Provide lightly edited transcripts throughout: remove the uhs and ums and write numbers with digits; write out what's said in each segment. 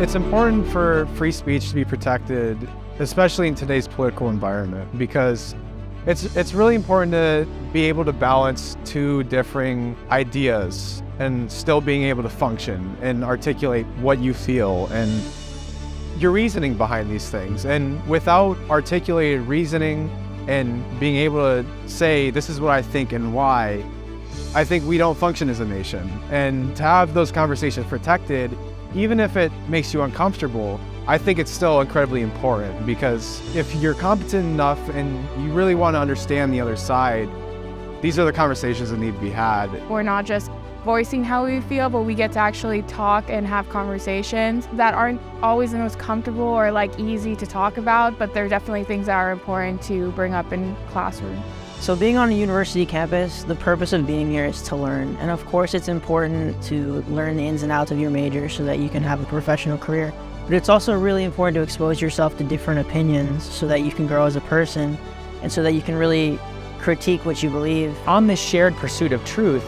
It's important for free speech to be protected, especially in today's political environment, because it's really important to be able to balance two differing ideas and still being able to function and articulate what you feel and your reasoning behind these things. And without articulated reasoning and being able to say, this is what I think and why, I think we don't function as a nation. And to have those conversations protected, even if it makes you uncomfortable, I think it's still incredibly important, because if you're competent enough and you really want to understand the other side, these are the conversations that need to be had. We're not just voicing how we feel, but we get to actually talk and have conversations that aren't always the most comfortable or like easy to talk about, but they're definitely things that are important to bring up in classroom. So being on a university campus, the purpose of being here is to learn. And of course it's important to learn the ins and outs of your major so that you can have a professional career. But it's also really important to expose yourself to different opinions so that you can grow as a person and so that you can really critique what you believe. On this shared pursuit of truth,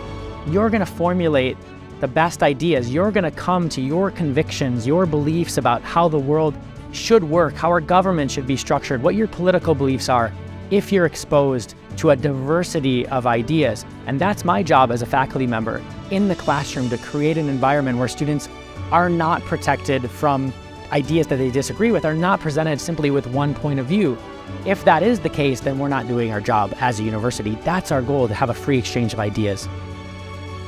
you're going to formulate the best ideas. You're going to come to your convictions, your beliefs about how the world should work, how our government should be structured, what your political beliefs are, if you're exposed to a diversity of ideas. And that's my job as a faculty member in the classroom, to create an environment where students are not protected from ideas that they disagree with, are not presented simply with one point of view. If that is the case, then we're not doing our job as a university. That's our goal, to have a free exchange of ideas.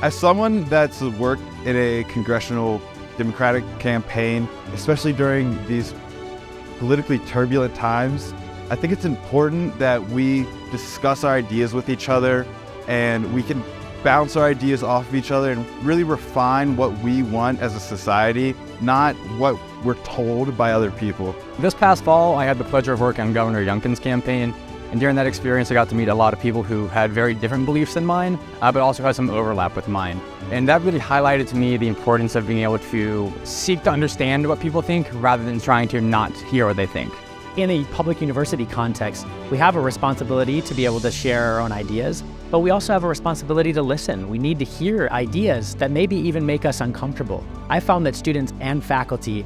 As someone that's worked in a congressional Democratic campaign, especially during these politically turbulent times, I think it's important that we discuss our ideas with each other and we can bounce our ideas off of each other and really refine what we want as a society, not what we're told by other people. This past fall, I had the pleasure of working on Governor Youngkin's campaign. And during that experience, I got to meet a lot of people who had very different beliefs than mine, but also had some overlap with mine. And that really highlighted to me the importance of being able to seek to understand what people think rather than trying to not hear what they think. In a public university context, we have a responsibility to be able to share our own ideas, but we also have a responsibility to listen. We need to hear ideas that maybe even make us uncomfortable. I found that students and faculty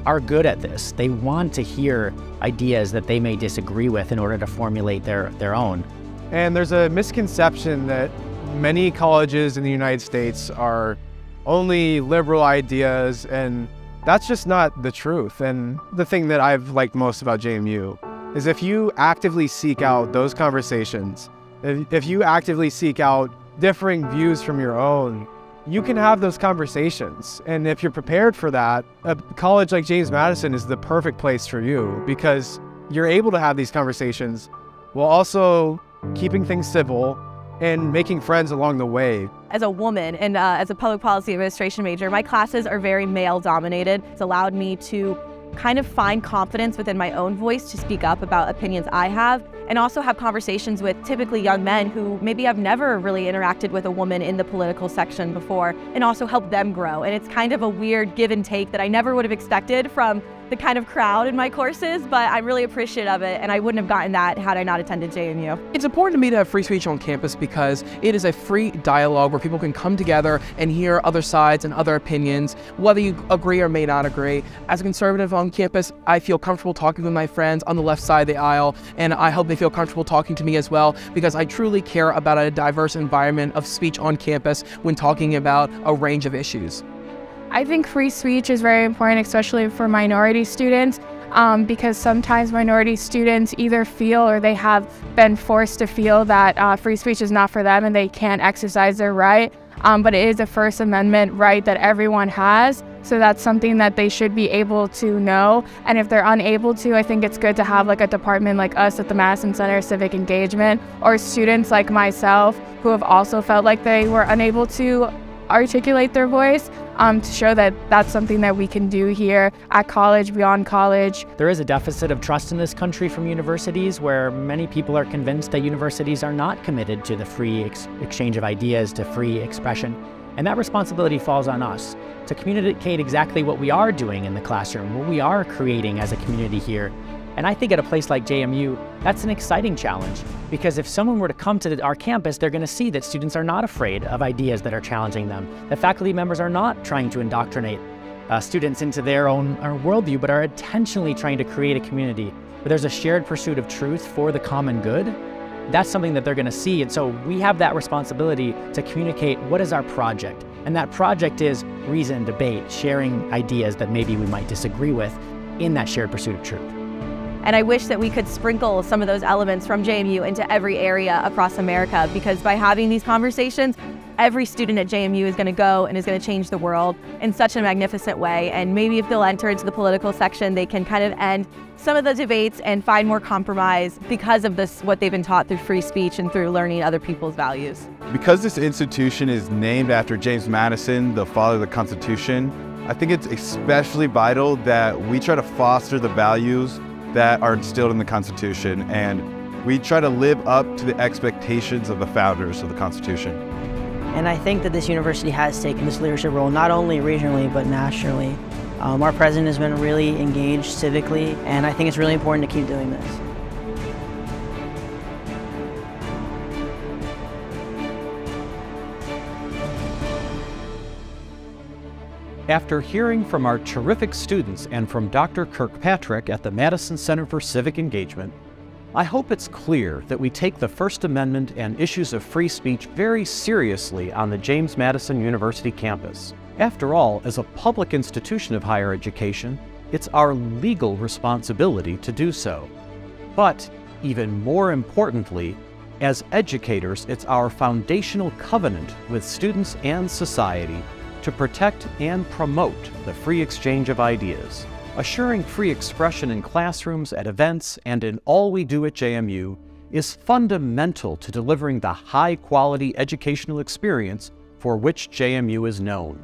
are good at this. They want to hear ideas that they may disagree with in order to formulate their own. And there's a misconception that many colleges in the United States are only liberal ideas, and that's just not the truth. And the thing that I've liked most about JMU is if you actively seek out those conversations, if you actively seek out differing views from your own, you can have those conversations. And if you're prepared for that, a college like James Madison is the perfect place for you, because you're able to have these conversations while also keeping things civil and making friends along the way. As a woman and as a public policy administration major, my classes are very male dominated. It's allowed me to kind of find confidence within my own voice to speak up about opinions I have, and also have conversations with typically young men who maybe have never really interacted with a woman in the political section before, and also help them grow. And it's kind of a weird give and take that I never would have expected from the kind of crowd in my courses, but I'm really appreciative of it, and I wouldn't have gotten that had I not attended JMU. It's important to me to have free speech on campus because it is a free dialogue where people can come together and hear other sides and other opinions, whether you agree or may not agree. As a conservative on campus, I feel comfortable talking with my friends on the left side of the aisle, and I hope they feel comfortable talking to me as well, because I truly care about a diverse environment of speech on campus when talking about a range of issues. I think free speech is very important, especially for minority students, because sometimes minority students either feel or they have been forced to feel that free speech is not for them and they can't exercise their right. But it is a First Amendment right that everyone has, so that's something that they should be able to know. And if they're unable to, I think it's good to have like a department like us at the Madison Center Civic Engagement, or students like myself who have also felt like they were unable to articulate their voice, to show that that's something that we can do here at college, beyond college. There is a deficit of trust in this country from universities, where many people are convinced that universities are not committed to the free exchange of ideas, to free expression. And that responsibility falls on us to communicate exactly what we are doing in the classroom, what we are creating as a community here. And I think at a place like JMU, that's an exciting challenge, because if someone were to come to our campus, they're going to see that students are not afraid of ideas that are challenging them, that faculty members are not trying to indoctrinate. students into their own worldview, but are intentionally trying to create a community where there's a shared pursuit of truth for the common good, that's something that they're going to see. And so we have that responsibility to communicate what is our project. And that project is reason, debate, sharing ideas that maybe we might disagree with in that shared pursuit of truth. And I wish that we could sprinkle some of those elements from JMU into every area across America, because by having these conversations, every student at JMU is going to go and is going to change the world in such a magnificent way. And maybe if they'll enter into the political section, they can kind of end some of the debates and find more compromise because of this, what they've been taught through free speech and through learning other people's values. Because this institution is named after James Madison, the father of the Constitution, I think it's especially vital that we try to foster the values that are instilled in the Constitution, and we try to live up to the expectations of the founders of the Constitution. And I think that this university has taken this leadership role, not only regionally, but nationally. Our president has been really engaged civically, and I think it's really important to keep doing this. After hearing from our terrific students and from Dr. Kirkpatrick at the Madison Center for Civic Engagement, I hope it's clear that we take the First Amendment and issues of free speech very seriously on the James Madison University campus. After all, as a public institution of higher education, it's our legal responsibility to do so. But even more importantly, as educators, it's our foundational covenant with students and society to protect and promote the free exchange of ideas. Assuring free expression in classrooms, at events, and in all we do at JMU is fundamental to delivering the high-quality educational experience for which JMU is known.